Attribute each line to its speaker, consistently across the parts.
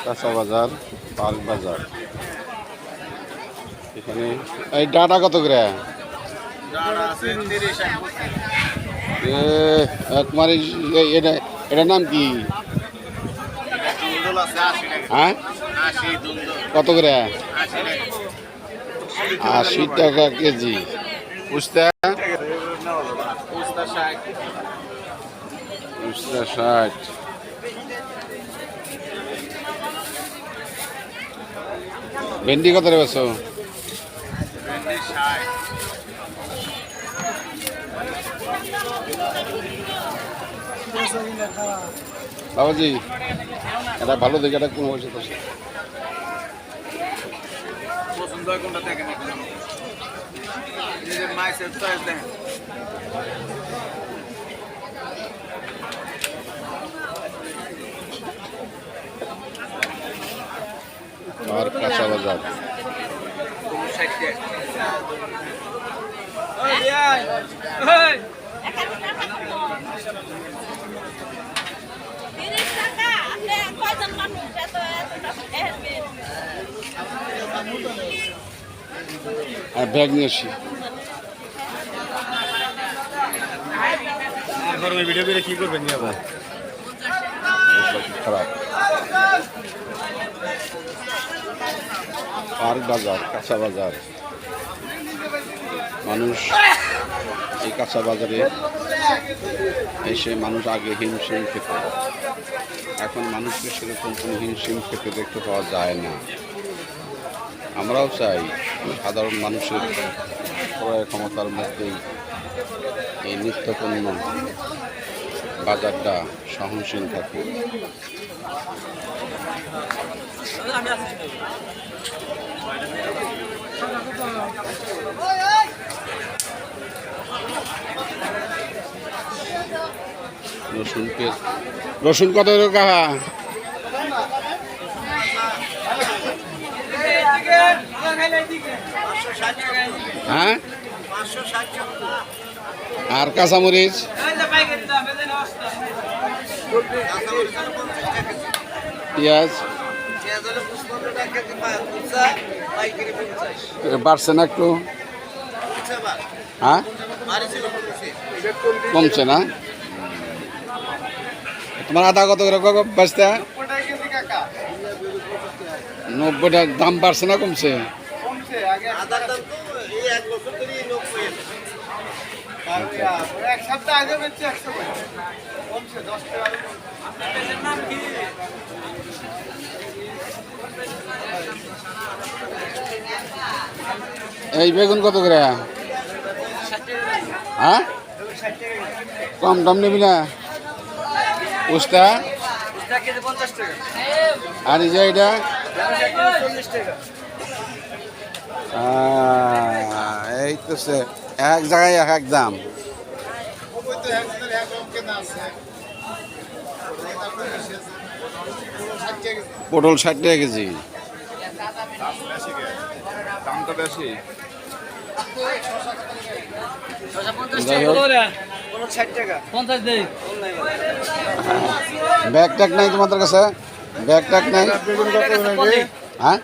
Speaker 1: কাঁচা বাজার, পাল বাজার। এখানে এই ডাটা কত করে? তোমার এটার নাম কি? হ্যাঁ, কত করে? 80 টাকা কেজি। উস্তা 60। ভেন্ডি কত রে বেছো? বাবাজি এটা ভালো দেখে এটা কোন পয়সা তো
Speaker 2: পছন্দ হয় কোনটা দেখেন নিজের মাইসের চয়েস দেখেন।
Speaker 1: আর কাঁচা বাজার ব্যাগ নিয়ে আসি।
Speaker 2: ভিডিও করে কি করবেন
Speaker 1: খারাপ। পার্ক বাজার, কাঁচা বাজার। মানুষ এই কাঁচা বাজারে এসে মানুষ আগে হিমশিম খেত, এখন মানুষকে সেরকম কোনো হিমশিম খেতে দেখতে পাওয়া যায় না। আমরাও চাই সাধারণ মানুষের ক্রয় ক্ষমতার মধ্যেই এই নিত্যপণ্য বাজারটা সহনশীল থাকে। রসুন কত কাহা? হ্যাঁ, আর কাঁচামরিচ? পেঁয়াজ বাড়ছে না একটু? হ্যাঁ, কমছে না? তোমার আদা কত করে বাঁচতে? 90 টাকা। দাম বাড়ছে না কমছে? এই বেগুন কত করে? হ্যাঁ, কম দাম নেবি না? উস্তা আর এই যে এটা এই তো এক জায়গায় এক এক দাম। পটল 60 টাকা কেজি।
Speaker 2: দামটা বেশি।
Speaker 1: ব্যাগ ট্যাগ নাই তোমাদের কাছে? ব্যাগ ট্যাগ নাই? হ্যাঁ,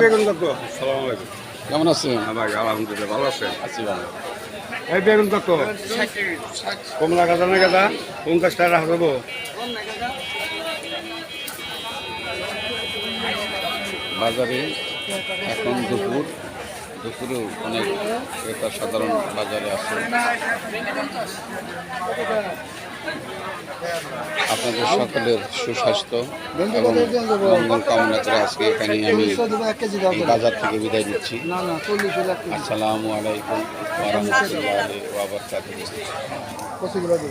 Speaker 2: বেগুন কত? সালাম আলাইকুম।
Speaker 1: কেমন আছেন?
Speaker 2: ভাই আলহামদুলিল্লাহ ভালো আছেন।
Speaker 1: আছি ভালো।
Speaker 2: এই বেগুন কত? কমলা গাদা না গাদা? 50 টাকা রাখা যাবো?
Speaker 1: বাজারে এখন দুপুরেও অনেক ক্রেতা সাধারণ বাজারে আছে। আপনাদের সকলের সুস্বাস্থ্য এবং মঙ্গল কামনা করে আজকে এখানে আমি এই বাজার থেকে বিদায় নিচ্ছি। আসসালামু আলাইকুম ওয়া রাহমাতুল্লাহি ওয়া বারাকাতুহু।